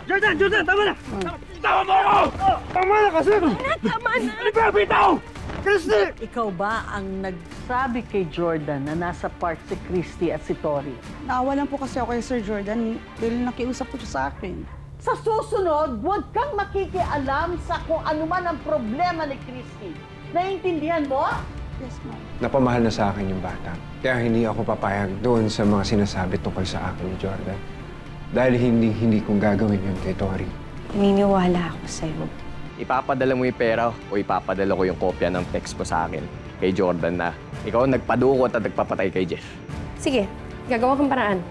Jordan! Jordan! Tama na! Tama mo ako! Tama na kasi! Tama na! Ano ba? Bitaw! Christy! Ikaw ba ang nagsabi kay Jordan na nasa park si Christy at si Tori? Naawalan po kasi ako kay Sir Jordan dahil nakiusap po siya sa akin. Sa susunod, huwag kang makikialam sa kung ano man ang problema ni Christy. Naiintindihan mo? Yes, ma'am. Napamahal na sa akin yung bata. Kaya hindi ako papayag doon sa mga sinasabi tungkol sa akin ni Jordan. Dahil hindi kong gagawin yun kay Tori. Naniniwala ako sa'yo. Ipapadala mo yung pera o ipapadala ko yung kopya ng text mo sa akin kay Jordan na ikaw nagpadukot at nagpapatay kay Jeff. Sige, gagawa kong paraan.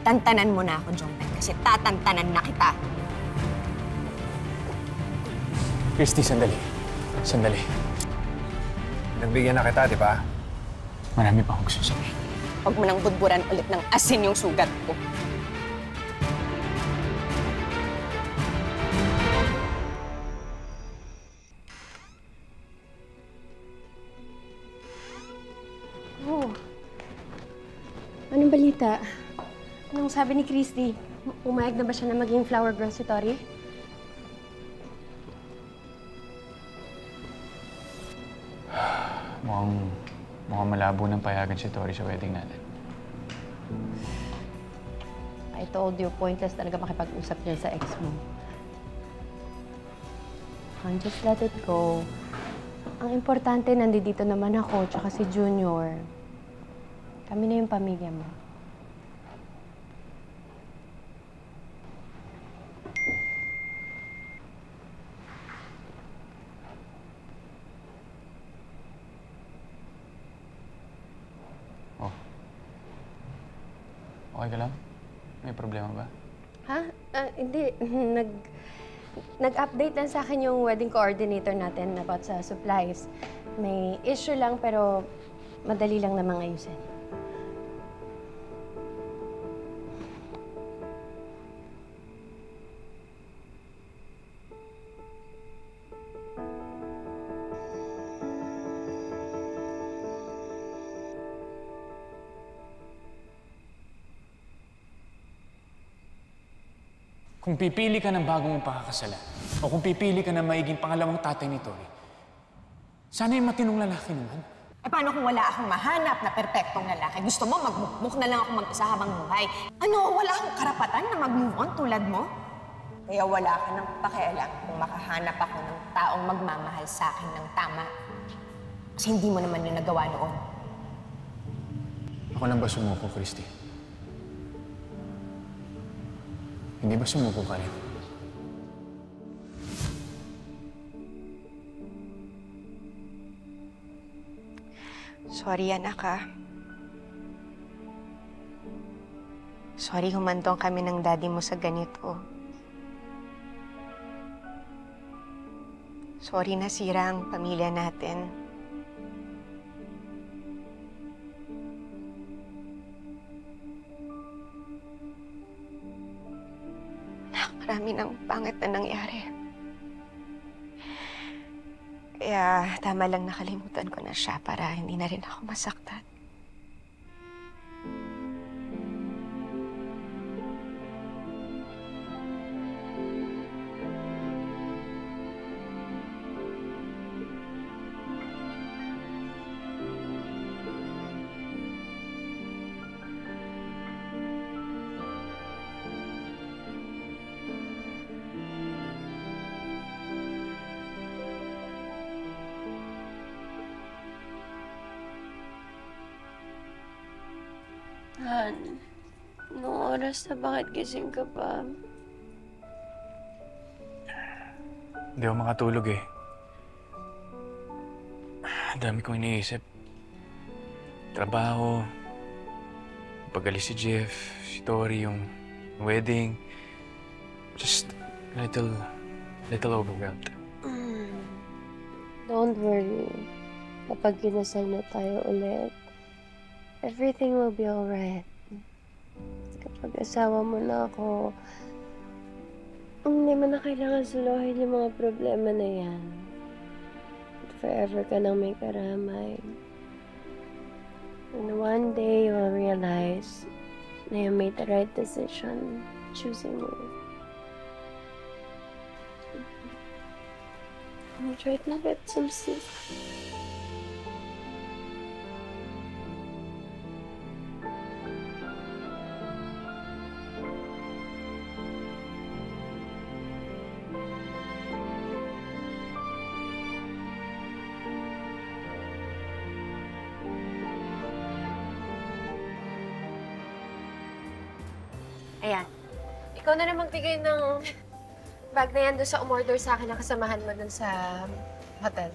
Tantanan mo na ako, Jordan, kasi tatantanan na kita. Christy, sandali. Sandali. Nagbigyan na kita, di ba? Marami pa akong gusto sabihin. Huwag mo nang budburan ulit ng asin yung sugat ko. Oh. Anong balita? Anong sabi ni Christy? Umayag na ba siya na maging flower girl si Tori? Mukhang malabo ng payagan si Tori sa wedding natin. I told you, pointless talaga makipag-usap niya sa ex mo. Just let it go. Ang importante, nandito naman ako, tsaka si Junior. Kami na yung pamilya mo. Oh. Okay ka lang? May problema ba? Ha? Hindi. Nag-update lang sa akin yung wedding coordinator natin about sa supplies. May issue lang pero madali lang namang ayusin. Kung pipili ka ng bagong pakakasalan, o kung pipili ka ng maiging pangalawang tatay ni Tori, sana yung matinong lalaki naman. Eh, paano kung wala akong mahanap na perpektong lalaki? Gusto mo magmukmuk na lang ako mag-isa habang buhay? Ano, wala akong karapatan na mag-move on tulad mo? Kaya wala ka nang pakialam kung makahanap ako ng taong magmamahal sa akin ng tama. Kasi hindi mo naman yung nagawa noon. Ako lang ba sumuko, Christy? Hindi ba sumuko ka rin? Sorry, anak, ah. Sorry, humantong kami ng daddy mo sa ganito. Sorry, nasira ang pamilya natin. Marami ng pangit na nangyari. Kaya tama lang nakalimutan ko na siya para hindi na rin ako masaktan. Han, anong oras na? Bakit gising ka pa? Hindi ako makatulog eh. Ang dami kong iniisip. Trabaho, pag-alis si Jeff, si Tori, yung wedding. Just a little overwhelmed. Don't worry. Kapag kinasal na tayo ulit, everything will be alright. Kapag asawa mo na ako, hindi mo na kailangan suluhin yung mga problema na yan. Forever ka nang may karamay. And one day, you will realize na you made the right decision choosing me. I'm trying to get some sleep. Ayan. Ikaw na lang magbigay ng bag na yan doon sa umorder sa akin na kasamahan mo doon sa hotel.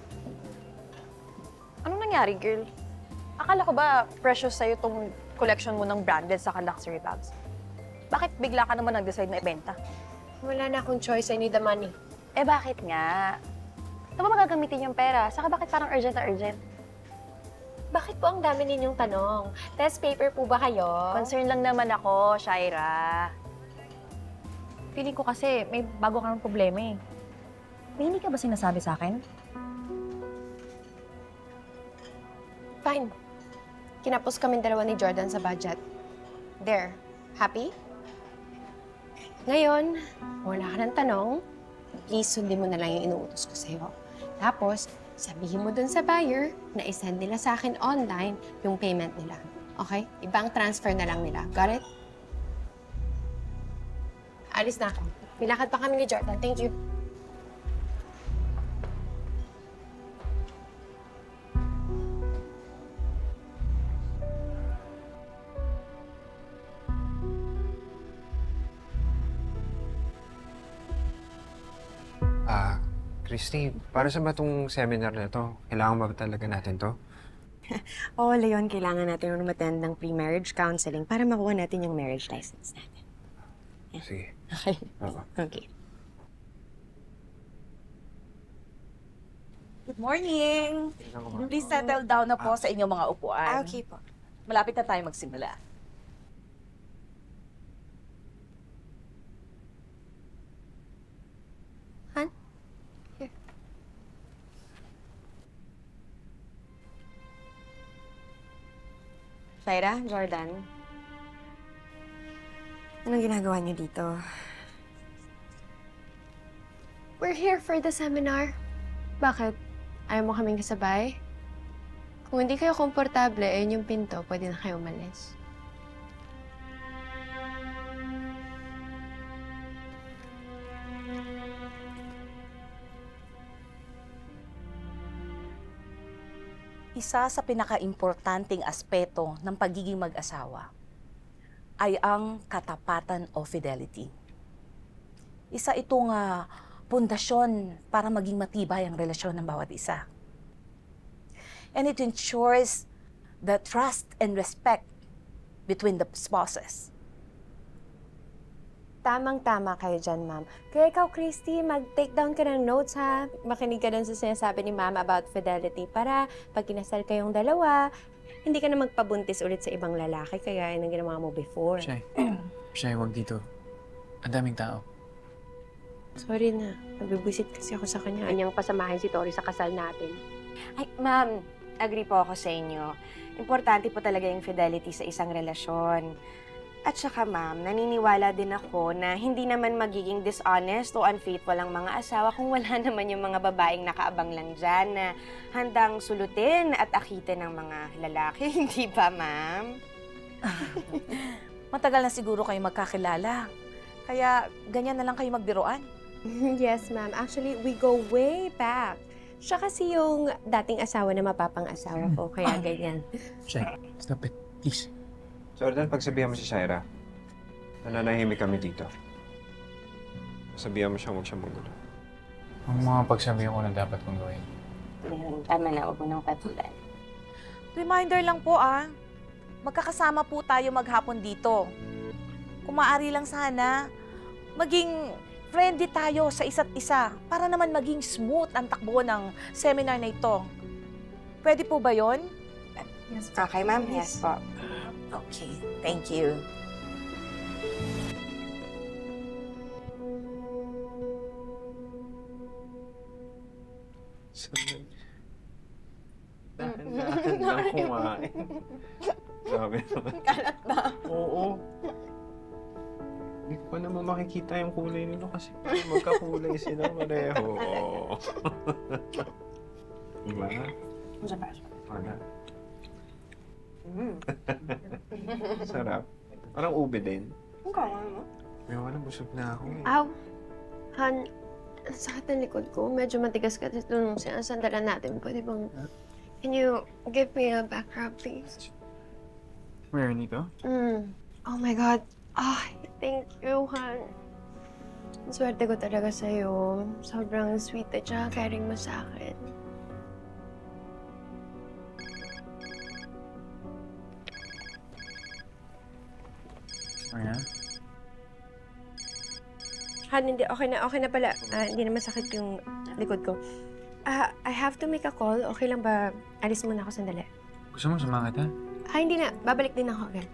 Anong nangyari, girl? Akala ko ba precious sa'yo tong collection mo ng branded sa luxury bags? Bakit bigla ka naman nag-decide na ibenta? Wala na akong choice. I need the money. Eh, bakit nga? Ito ba magagamitin yung pera? Saka bakit parang urgent na urgent? Bakit po ang dami ninyong tanong? Test paper po ba kayo? Concern lang naman ako, Shaira. Feeling ko kasi may bago kang problema eh. May hindi ka ba sinasabi sa akin? Fine. Kinapos kami dalawa ni Jordan sa budget. There. Happy? Ngayon, wala ka ng tanong. Please, sundin mo na lang yung inuutos ko sa'yo. Tapos, sabihin mo dun sa buyer na isend nila sa akin online yung payment nila. Okay? Ibang transfer na lang nila. Got it? Alis na ako. Milakad pa kami ni Jordan. Thank you. Christy, para sa ba itong seminar na to? Kailangan ba talaga natin to? Oo, Leon, kailangan natin umattend ng pre-marriage counseling para makuha natin yung marriage license natin. Yeah. Sige. Okay. Oo. Okay. Good morning! Please settle down na po sa inyong mga upuan. Okay po. Malapit na tayo magsimula. Han? Shaira, Jordan. Anong ginagawa niyo dito? We're here for the seminar. Bakit? Ayaw mo kaming kasabay? Kung hindi kayo komportable, ayun yung pinto, pwede na kayo umalis. Isa sa pinaka-importanting aspeto ng pagiging mag-asawa ay ang katapatan o fidelity. Isa itong pundasyon para maging matibay ang relasyon ng bawat isa. And it ensures the trust and respect between the spouses. Tamang-tama kayo dyan, ma'am. Kaya ikaw, Christy, mag-take down ka ng notes, ha? Makinig ka dun sa sinasabi ni ma'am about fidelity para pag kinasal kayong dalawa, hindi ka na magpabuntis ulit sa ibang lalaki kaya yun ang ginawa mo before. Shay, wag dito. Ang daming tao. Sorry na. Nabibwisit kasi ako sa kanya. Anyang pasamahin si Tori sa kasal natin. Ay, ma'am, agree po ako sa inyo. Importante po talaga yung fidelity sa isang relasyon. At saka, ma'am, naniniwala din ako na hindi naman magiging dishonest o unfaithful ang mga asawa kung wala naman yung mga babaeng nakaabang lang dyan na handang sulutin at akitin ng mga lalaki. Hindi ba, ma'am? Matagal na siguro kayo magkakilala. Kaya ganyan na lang kayo magbiruan. Yes, ma'am. Actually, we go way back. Siya kasi yung dating asawa na mapapang-asawa ko, kaya ganyan. Shay, stop it. Please. Jordan, pagsabihan mo si Shaira, nananahimik kami dito. Sabihan mo siya, huwag siya manggulo. Ang mga pagsabihan ko na dapat kong gawin. Tama na, huwag mo nang patulan. Reminder lang po magkakasama po tayo maghapon dito. Kung maaari lang sana, maging friendly tayo sa isa't isa para naman maging smooth ang takbo ng seminar na ito. Pwede po ba yon? Yes, okay, ma'am. Yes po. Okay, thank you. Dahan-dahan lang kumain. Sabi naman. Kalat ba? Oo. ko naman makikita yung kulay nito kasi magkakulay sila pareho. Diba? Wala. Sarap. Parang ube din. May wala, busog na ako eh. Ow! Han, ang sakit ng likod ko. Medyo matigas ka dito nung sinasandalan natin. Pwede bang... Can you give me a back rub, please? Where, nito? Oh my God. Thank you, Han. Ang swerte ko talaga sa'yo. Sobrang sweet at saka caring mo sa akin. Ayan. Han, hindi. Okay na pala. Hindi na masakit yung likod ko. I have to make a call. Okay lang ba? Alis muna ako sandali. Gusto mo sumama kita? Hindi na. Babalik din ako agad.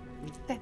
Okay.